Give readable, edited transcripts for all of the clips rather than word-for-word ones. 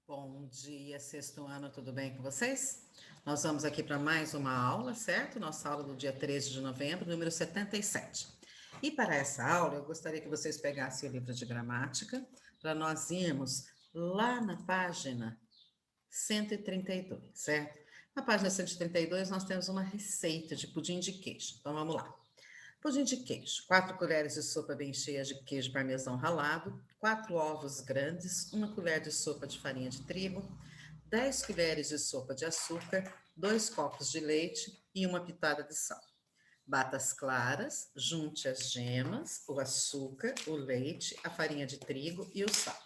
Bom dia, sexto ano, tudo bem com vocês? Nós vamos aqui para mais uma aula, certo? Nossa aula do dia 13 de novembro, número 77. E para essa aula, eu gostaria que vocês pegassem o livro de gramática, para nós irmos lá na página 132, certo? Na página 132, nós temos uma receita de pudim de queijo. Então, vamos lá. Pudim de queijo, 4 colheres de sopa bem cheias de queijo parmesão ralado, 4 ovos grandes, 1 colher de sopa de farinha de trigo, 10 colheres de sopa de açúcar, 2 copos de leite e uma pitada de sal. Bata as claras, junte as gemas, o açúcar, o leite, a farinha de trigo e o sal.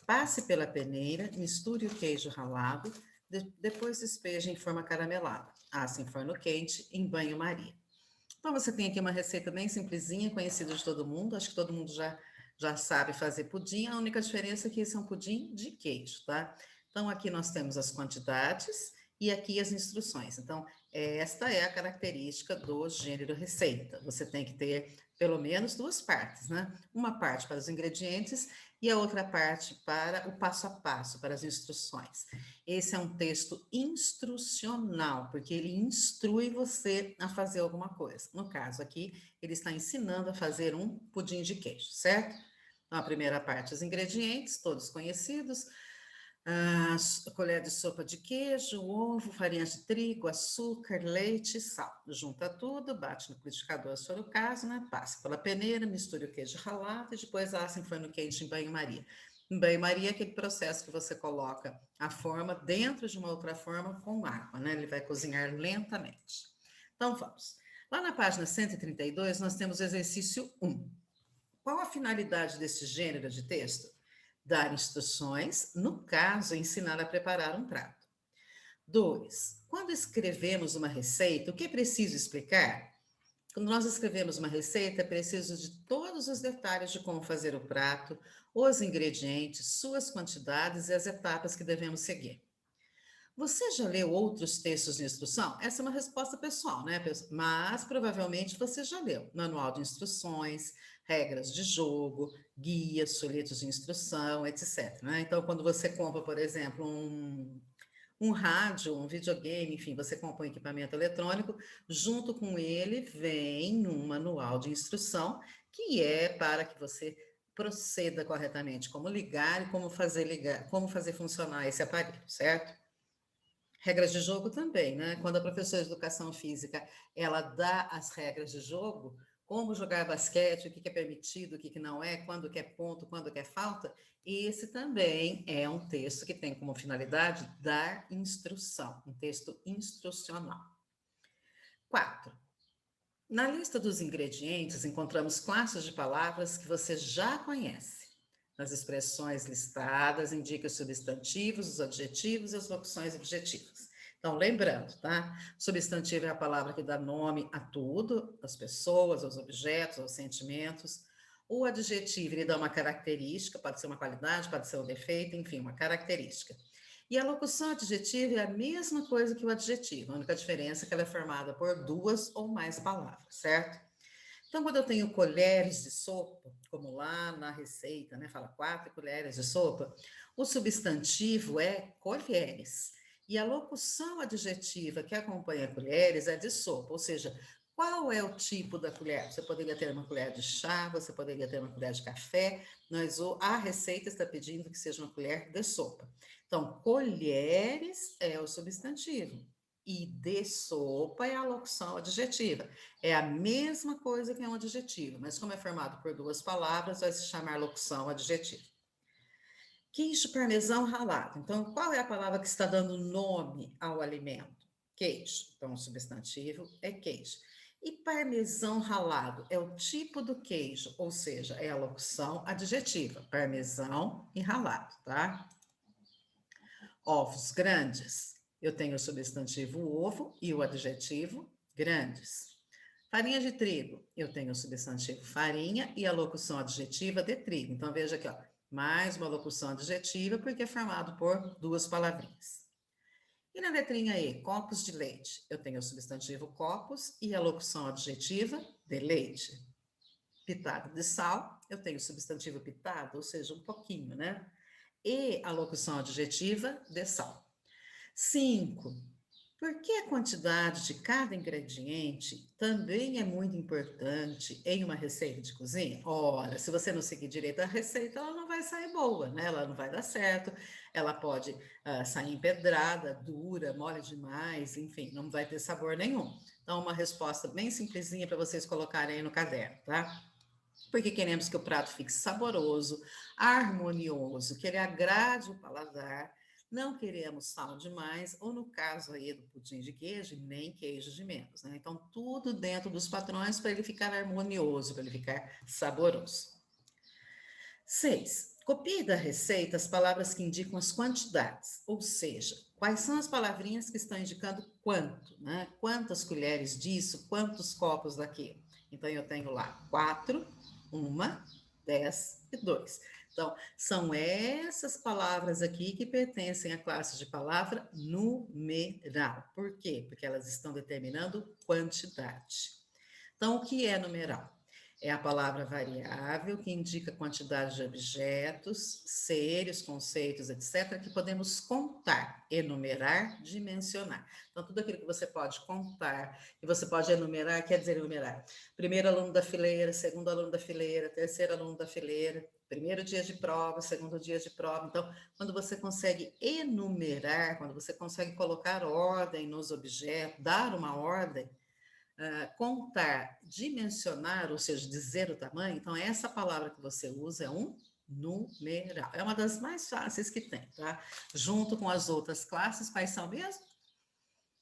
Passe pela peneira, misture o queijo ralado, depois despeje em forma caramelada. Asse em forno quente, em banho-maria. Então, você tem aqui uma receita bem simplesinha, conhecida de todo mundo. Acho que todo mundo já sabe fazer pudim. A única diferença é que esse é um pudim de queijo, tá? Então, aqui nós temos as quantidades e aqui as instruções. Então, esta é a característica do gênero receita. Você tem que ter pelo menos duas partes, né? Uma parte para os ingredientes e a outra parte para o passo a passo, para as instruções. Esse é um texto instrucional, porque ele instrui você a fazer alguma coisa. No caso aqui, ele está ensinando a fazer um pudim de queijo, certo? Então, a primeira parte, os ingredientes, todos conhecidos. A colher de sopa de queijo, ovo, farinha de trigo, açúcar, leite e sal. Junta tudo, bate no liquidificador se for o caso, né? Passa pela peneira, misture o queijo ralado e depois assa em forno quente em banho-maria. Em banho-maria é aquele processo que você coloca a forma dentro de uma outra forma com água, né? Ele vai cozinhar lentamente. Então vamos. Lá na página 132, nós temos o exercício 1. Qual a finalidade desse gênero de texto? Dar instruções, no caso, ensinar a preparar um prato. 2. Quando escrevemos uma receita, o que é preciso explicar? Quando nós escrevemos uma receita, é preciso de todos os detalhes de como fazer o prato, os ingredientes, suas quantidades e as etapas que devemos seguir. Você já leu outros textos de instrução? Essa é uma resposta pessoal, né? Mas provavelmente você já leu manual de instruções, regras de jogo, guias, folhetos de instrução, etc. Né? Então, quando você compra, por exemplo, um rádio, um videogame, enfim, você compra um equipamento eletrônico, junto com ele vem um manual de instrução que é para que você proceda corretamente, como ligar e como fazer funcionar esse aparelho, certo? Regras de jogo também, né? Quando a professora de educação física ela dá as regras de jogo, como jogar basquete, o que é permitido, o que não é, quando que é ponto, quando que é falta, esse também é um texto que tem como finalidade dar instrução, um texto instrucional. 4. Na lista dos ingredientes, encontramos classes de palavras que você já conhece. Nas expressões listadas, indica os substantivos, os adjetivos e as locuções objetivas. Então, lembrando, tá? Substantivo é a palavra que dá nome a tudo, às pessoas, aos objetos, aos sentimentos. O adjetivo, ele dá uma característica, pode ser uma qualidade, pode ser um defeito, enfim, uma característica. E a locução adjetiva é a mesma coisa que o adjetivo, a única diferença é que ela é formada por duas ou mais palavras, certo? Então, quando eu tenho colheres de sopa, como lá na receita, né, fala 4 colheres de sopa, o substantivo é colheres. E a locução adjetiva que acompanha colheres é de sopa, ou seja, qual é o tipo da colher? Você poderia ter uma colher de chá, você poderia ter uma colher de café, mas a receita está pedindo que seja uma colher de sopa. Então, colheres é o substantivo e de sopa é a locução adjetiva. É a mesma coisa que um adjetivo, mas como é formado por duas palavras, vai se chamar locução adjetiva. Queijo parmesão ralado. Então, qual é a palavra que está dando nome ao alimento? Queijo. Então, o substantivo é queijo. E parmesão ralado é o tipo do queijo, ou seja, é a locução adjetiva, parmesão e ralado, tá? Ovos grandes. Eu tenho o substantivo ovo e o adjetivo grandes. Farinha de trigo. Eu tenho o substantivo farinha e a locução adjetiva de trigo. Então, veja aqui, ó, mais uma locução adjetiva, porque é formado por duas palavrinhas. E na letrinha E, copos de leite. Eu tenho o substantivo copos e a locução adjetiva de leite. Pitado de sal. Eu tenho o substantivo pitado, ou seja, um pouquinho, né? e a locução adjetiva de sal. 5. Por que a quantidade de cada ingrediente também é muito importante em uma receita de cozinha? Ora, se você não seguir direito a receita, ela não vai sair boa, né? Ela não vai dar certo, ela pode sair empedrada, dura, mole demais, enfim, não vai ter sabor nenhum. Então, uma resposta bem simplesinha para vocês colocarem aí no caderno, tá? Porque queremos que o prato fique saboroso, harmonioso, que ele agrade o paladar. Não queremos sal demais, ou no caso aí do pudim de queijo, nem queijo de menos, né? Então, tudo dentro dos padrões para ele ficar harmonioso, para ele ficar saboroso. 6. Copie da receita as palavras que indicam as quantidades, ou seja, quais são as palavrinhas que estão indicando quanto, né? Quantas colheres disso, quantos copos daquilo. Então, eu tenho lá 4, 1, 10 e 2. Então, são essas palavras aqui que pertencem à classe de palavra numeral. Por quê? Porque elas estão determinando quantidade. Então, o que é numeral? É a palavra variável, que indica a quantidade de objetos, seres, conceitos, etc., que podemos contar, enumerar, dimensionar. Então, tudo aquilo que você pode contar e você pode enumerar, quer dizer enumerar. Primeiro aluno da fileira, segundo aluno da fileira, terceiro aluno da fileira, primeiro dia de prova, segundo dia de prova. Então, quando você consegue enumerar, quando você consegue colocar ordem nos objetos, dar uma ordem, contar, dimensionar, ou seja, dizer o tamanho, então essa palavra que você usa é um numeral. É uma das mais fáceis que tem, tá? Junto com as outras classes, quais são mesmo?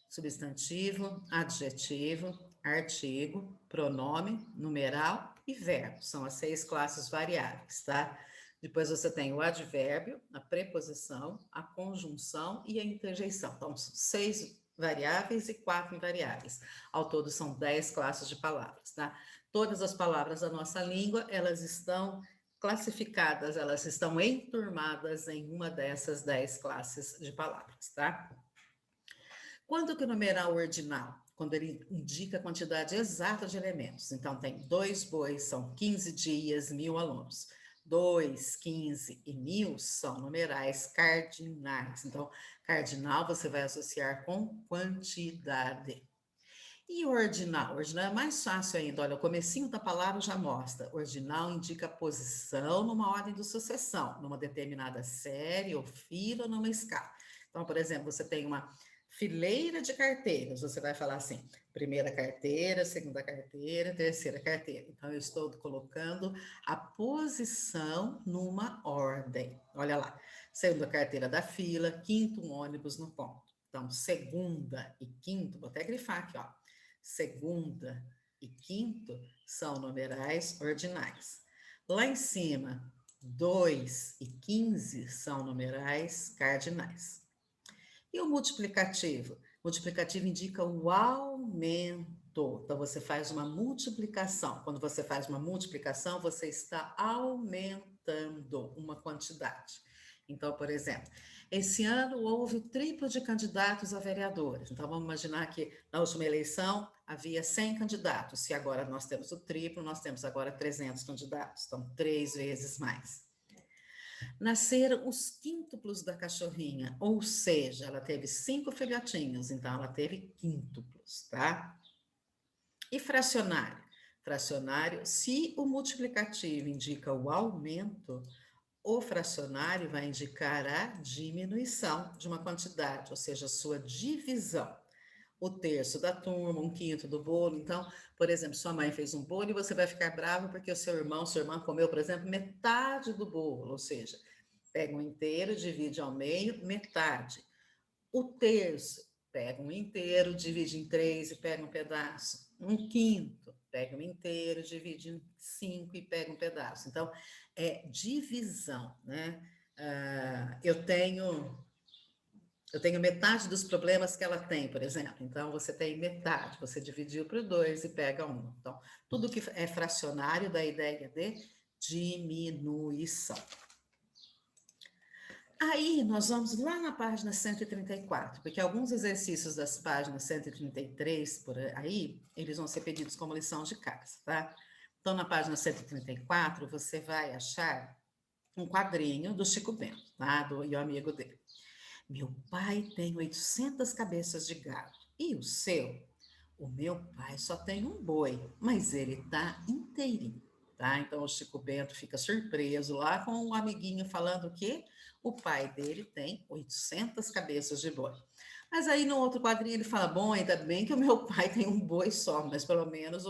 Substantivo, adjetivo, artigo, pronome, numeral e verbo. São as 6 classes variáveis, tá? Depois você tem o advérbio, a preposição, a conjunção e a interjeição. Então, 6 variáveis e 4 invariáveis. Ao todo, são 10 classes de palavras, tá? Todas as palavras da nossa língua, elas estão classificadas, elas estão enturmadas em uma dessas 10 classes de palavras, tá? Quando que o numeral ordinal? Quando ele indica a quantidade exata de elementos. Então, tem 2 bois, são 15 dias, 1.000 alunos. 2, 15 e 1.000 são numerais cardinais. Então, cardinal você vai associar com quantidade. E ordinal? Ordinal é mais fácil ainda. Olha, o comecinho da palavra já mostra. Ordinal indica posição numa ordem de sucessão, numa determinada série ou fila ou numa escala. Então, por exemplo, você tem uma fileira de carteiras, você vai falar assim, primeira carteira, segunda carteira, terceira carteira. Então, eu estou colocando a posição numa ordem. Olha lá, segunda carteira da fila, quinto um ônibus no ponto. Então, segunda e quinto, vou até grifar aqui, ó. Segunda e quinto são numerais ordinais. Lá em cima, 2 e 15 são numerais cardinais. E o multiplicativo? Multiplicativo indica o aumento. Então, você faz uma multiplicação. Quando você faz uma multiplicação, você está aumentando uma quantidade. Então, por exemplo, esse ano houve o triplo de candidatos a vereadores. Então, vamos imaginar que na última eleição havia 100 candidatos. Se agora nós temos o triplo, nós temos agora 300 candidatos. Então, 3 vezes mais. Nasceram os quíntuplos da cachorrinha, ou seja, ela teve 5 filhotinhos, então ela teve quíntuplos, tá? E fracionário? Fracionário, se o multiplicativo indica o aumento, o fracionário vai indicar a diminuição de uma quantidade, ou seja, a sua divisão. O terço da turma, um quinto do bolo. Então, por exemplo, sua mãe fez um bolo e você vai ficar bravo porque o seu irmão, sua irmã comeu, por exemplo, metade do bolo, ou seja, pega um inteiro, divide ao meio, metade. O terço, pega um inteiro, divide em 3 e pega um pedaço. Um quinto, pega um inteiro, divide em 5 e pega um pedaço. Então, é divisão, né? Eu tenho metade dos problemas que ela tem, por exemplo. Então, você tem metade, você dividiu por 2 e pega um. Então, tudo que é fracionário dá a ideia de diminuição. Aí, nós vamos lá na página 134, porque alguns exercícios das páginas 133, por aí, eles vão ser pedidos como lição de casa, tá? Então, na página 134, você vai achar um quadrinho do Chico Bento, tá? E o amigo dele. Meu pai tem 800 cabeças de gado. E o seu? O meu pai só tem um boi, mas ele tá inteirinho, tá? Então o Chico Bento fica surpreso lá com o amiguinho falando que o pai dele tem 800 cabeças de boi. Mas aí no outro quadrinho ele fala: bom, ainda bem que o meu pai tem um boi só, mas pelo menos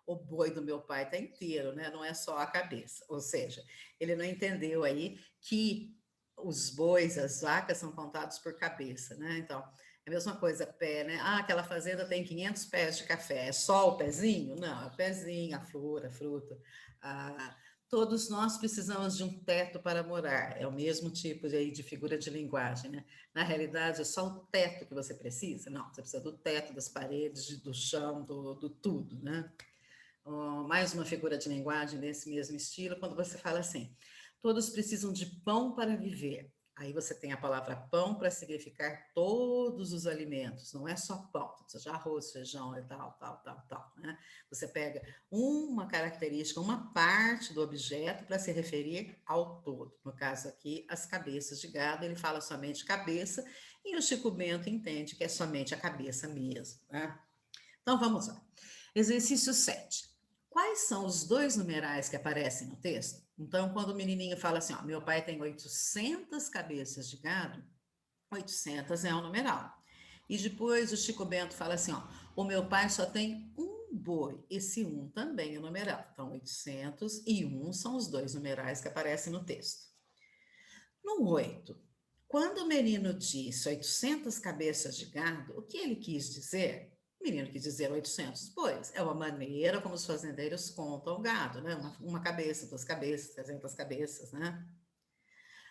o boi do meu pai está inteiro, né? Não é só a cabeça. Ou seja, ele não entendeu aí que os bois, as vacas são contados por cabeça, né? Então, é a mesma coisa, pé, né? Ah, aquela fazenda tem 500 pés de café, é só o pezinho? Não, é o pezinho, a flor, a fruta. Ah, todos nós precisamos de um teto para morar, é o mesmo tipo de figura de linguagem, né? Na realidade, é só o teto que você precisa? Não, você precisa do teto, das paredes, do chão, do tudo, né? Mais uma figura de linguagem desse mesmo estilo, quando você fala assim, todos precisam de pão para viver. Aí você tem a palavra pão para significar todos os alimentos, não é só pão, seja arroz, feijão e tal, né? Você pega uma característica, uma parte do objeto para se referir ao todo. No caso aqui, as cabeças de gado, ele fala somente cabeça, e o Chico Bento entende que é somente a cabeça mesmo, né? Então vamos lá. Exercício 7. Quais são os dois numerais que aparecem no texto? Então, quando o menininho fala assim, ó, meu pai tem 800 cabeças de gado, 800 é um numeral. E depois o Chico Bento fala assim, ó, o meu pai só tem um boi. Esse um também é numeral. Então, 800 e 1 são os dois numerais que aparecem no texto. No 8, quando o menino disse 800 cabeças de gado, o que ele quis dizer? O menino quis dizer 800 bois. É uma maneira como os fazendeiros contam o gado, né? Uma cabeça, 2 cabeças, 300 cabeças, né?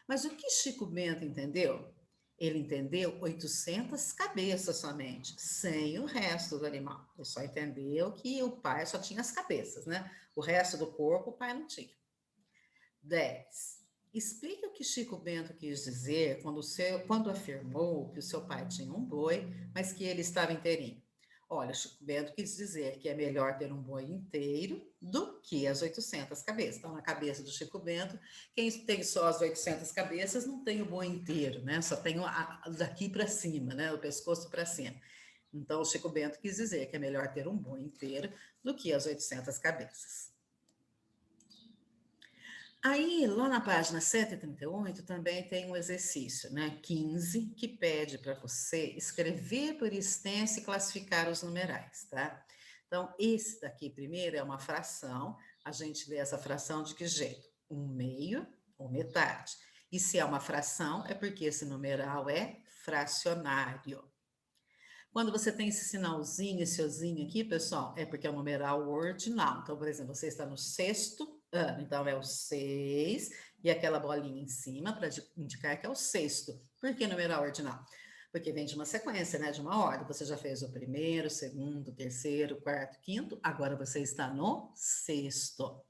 Mas o que Chico Bento entendeu? Ele entendeu 800 cabeças somente, sem o resto do animal. Ele só entendeu que o pai só tinha as cabeças, né? O resto do corpo o pai não tinha. 10. Explique o que Chico Bento quis dizer quando afirmou que o seu pai tinha um boi, mas que ele estava inteirinho. Olha, Chico Bento quis dizer que é melhor ter um boi inteiro do que as 800 cabeças. Então, na cabeça do Chico Bento, quem tem só as 800 cabeças não tem o boi inteiro, né? Só tem daqui para cima, né? O pescoço para cima. Então, o Chico Bento quis dizer que é melhor ter um boi inteiro do que as 800 cabeças. Aí, lá na página 138, também tem um exercício, né? 15, que pede para você escrever por extenso e classificar os numerais, tá? Então, esse daqui primeiro é uma fração. A gente lê essa fração de que jeito? Um meio ou metade. E se é uma fração, é porque esse numeral é fracionário. Quando você tem esse sinalzinho, esse ozinho aqui, pessoal, é porque é o numeral ordinal. Então, por exemplo, você está no sexto ano, então é o 6 e aquela bolinha em cima para indicar que é o sexto. Por que numeral ordinal? Porque vem de uma sequência, né? De uma ordem. Você já fez o primeiro, segundo, terceiro, quarto, quinto, agora você está no sexto.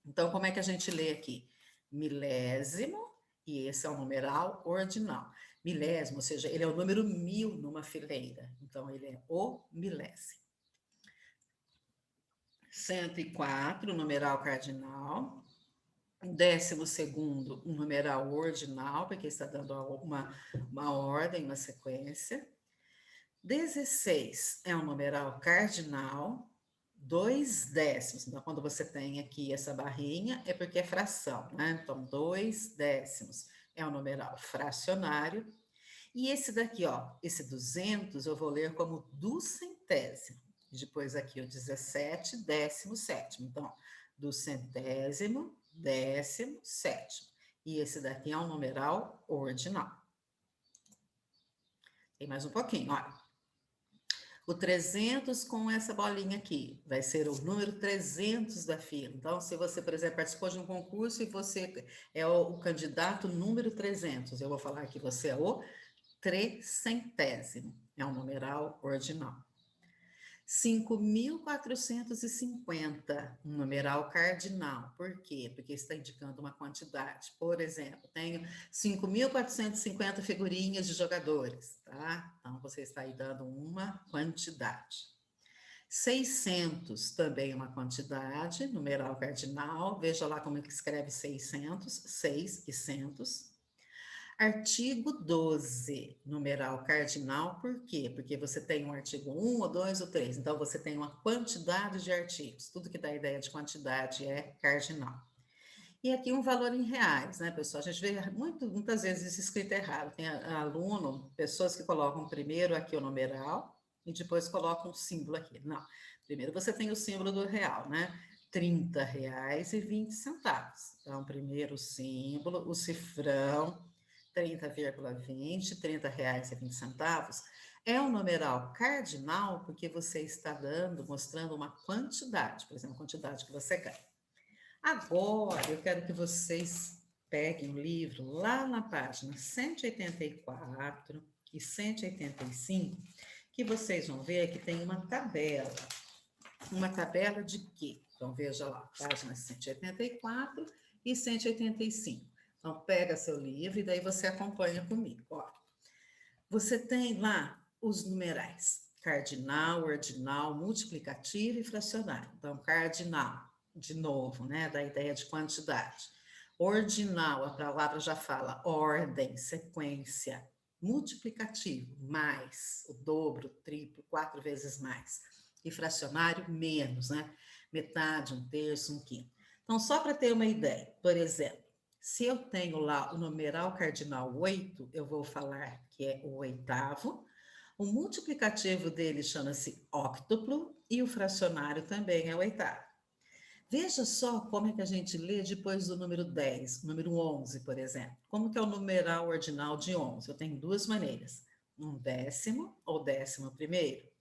Então, como é que a gente lê aqui? Milésimo, e esse é o numeral ordinal. Milésimo, ou seja, ele é o número 1000 numa fileira. Então, ele é o milésimo. 104, numeral cardinal. 12º, um numeral ordinal, porque está dando uma ordem, uma sequência. 16 é um numeral cardinal. 2 décimos. Então, quando você tem aqui essa barrinha, é porque é fração, né? Então, 2 décimos é um numeral fracionário. E esse daqui, ó, esse 200, eu vou ler como duzentésimo. Depois aqui o 17, 17º. Então, duzentésimo, 17º. E esse daqui é um numeral ordinal. Tem mais um pouquinho, olha. O 300 com essa bolinha aqui, vai ser o número 300 da fila. Então, se você, por exemplo, participou de um concurso e você é o candidato número 300, eu vou falar que você é o trecentésimo, é um numeral ordinal. 5.450, um numeral cardinal. Por quê? Porque está indicando uma quantidade. Por exemplo, tenho 5.450 figurinhas de jogadores, tá? Então, você está aí dando uma quantidade. 600 também é uma quantidade, numeral cardinal. Veja lá como é que escreve 600, 6 e centos. Artigo 12, numeral cardinal, por quê? Porque você tem um artigo 1, ou 2 ou 3, então você tem uma quantidade de artigos. Tudo que dá ideia de quantidade é cardinal. E aqui um valor em reais, né, pessoal? A gente vê muitas vezes isso escrito errado. Tem aluno, pessoas que colocam primeiro aqui o numeral e depois colocam o símbolo aqui. Não, primeiro você tem o símbolo do real, né? R$ 30,20. Então, primeiro o símbolo, o cifrão, 30,20, R$ 30,20. É um numeral cardinal porque você está mostrando uma quantidade, por exemplo, a quantidade que você ganha. Agora, eu quero que vocês peguem o livro lá na página 184 e 185, que vocês vão ver que tem uma tabela. Uma tabela de quê? Então, veja lá, páginas 184 e 185. Então, pega seu livro e daí você acompanha comigo. Ó, você tem lá os numerais: cardinal, ordinal, multiplicativo e fracionário. Então, cardinal, de novo, né, da ideia de quantidade. Ordinal, a palavra já fala ordem, sequência. Multiplicativo, mais, o dobro, o triplo, 4 vezes mais. E fracionário, menos, né? Metade, um terço, um quinto. Então, só para ter uma ideia, por exemplo, se eu tenho lá o numeral cardinal 8, eu vou falar que é o oitavo. O multiplicativo dele chama-se óctuplo e o fracionário também é o oitavo. Veja só como é que a gente lê depois do número 10, número 11, por exemplo. Como que é o numeral ordinal de 11? Eu tenho duas maneiras, um décimo ou 11º.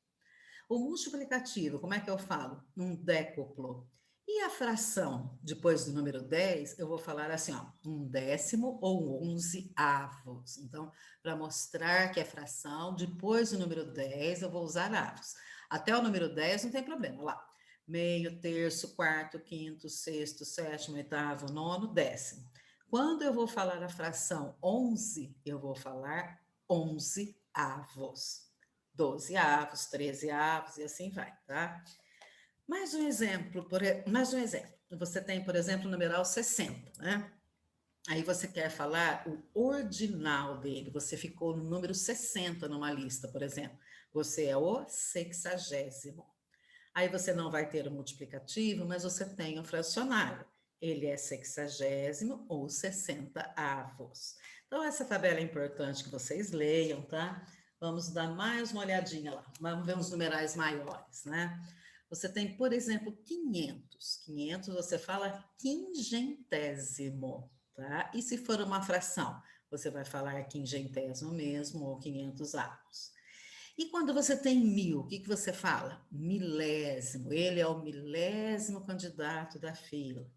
O multiplicativo, como é que eu falo? Um décuplo. E a fração, depois do número 10, eu vou falar assim, ó, um décimo ou 11avos. Então, para mostrar que é fração, depois do número 10, eu vou usar avos. Até o número 10 não tem problema, lá. Meio, terço, quarto, quinto, sexto, sétimo, oitavo, nono, décimo. Quando eu vou falar a fração 11, eu vou falar 11avos. 12avos, 13avos e assim vai, tá? Mais um exemplo, mais um exemplo. Você tem, por exemplo, o numeral 60, né? Aí você quer falar o ordinal dele, você ficou no número 60 numa lista, por exemplo. Você é o 60º. Aí você não vai ter o multiplicativo, mas você tem o fracionário. Ele é 60º ou 60avos. Então, essa tabela é importante que vocês leiam, tá? Vamos dar mais uma olhadinha lá. Vamos ver uns numerais maiores, né? Você tem, por exemplo, 500. 500 você fala quingentésimo, tá? E se for uma fração, você vai falar quingentésimo mesmo ou 500avos. E quando você tem 1000, o que que você fala? Milésimo. Ele é o milésimo candidato da fila.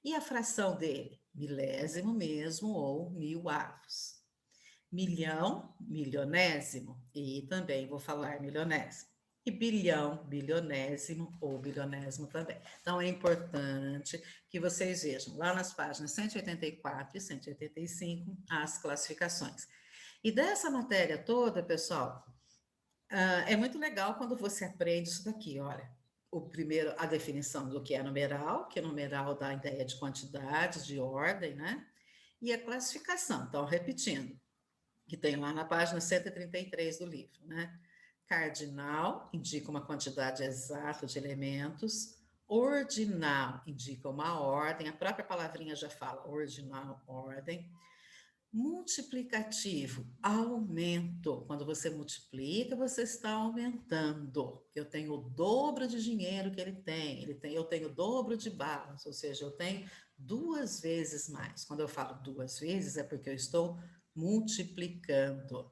E a fração dele? Milésimo mesmo ou 1000avos. Milhão, milionésimo, e também vou falar milionésimo. E bilhão, bilionésimo ou bilionésimo também. Então, é importante que vocês vejam lá nas páginas 184 e 185 as classificações. E dessa matéria toda, pessoal, é muito legal quando você aprende isso daqui, olha. O primeiro, a definição do que é numeral, que numeral dá a ideia de quantidade, de ordem, né? E a classificação. Então, repetindo, que tem lá na página 133 do livro, né? Cardinal indica uma quantidade exata de elementos, ordinal indica uma ordem, a própria palavrinha já fala, ordinal, ordem. Multiplicativo, aumento. Quando você multiplica, você está aumentando. Eu tenho o dobro de dinheiro que eu tenho o dobro de balas, ou seja, eu tenho 2 vezes mais. Quando eu falo 2 vezes, é porque eu estou multiplicando.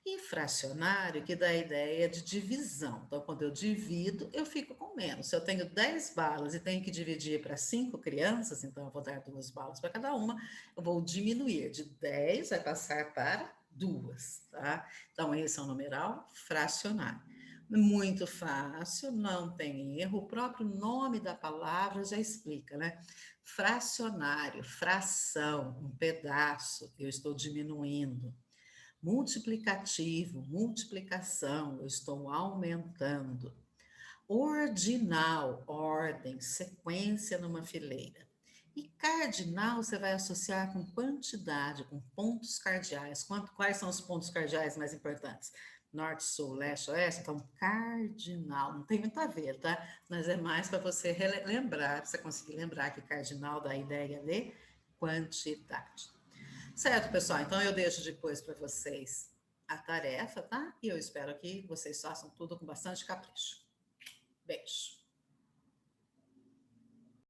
E fracionário, que dá a ideia de divisão. Então, quando eu divido, eu fico com menos. Se eu tenho 10 balas e tenho que dividir para 5 crianças, então eu vou dar 2 balas para cada uma, eu vou diminuir de 10, vai passar para 2, tá? Então, esse é um numeral fracionário. Muito fácil, não tem erro, o próprio nome da palavra já explica, né? Fracionário, fração, um pedaço, eu estou diminuindo. Multiplicativo, multiplicação, eu estou aumentando. Ordinal, ordem, sequência numa fileira. E cardinal você vai associar com quantidade, com pontos cardeais. Quais são os pontos cardeais mais importantes? Norte, sul, leste, oeste. Então, cardinal. Não tem muito a ver, tá? Mas é mais para você lembrar, para você conseguir lembrar que cardinal dá a ideia de quantidade. Certo, pessoal? Então, eu deixo depois para vocês a tarefa, tá? E eu espero que vocês façam tudo com bastante capricho. Beijo.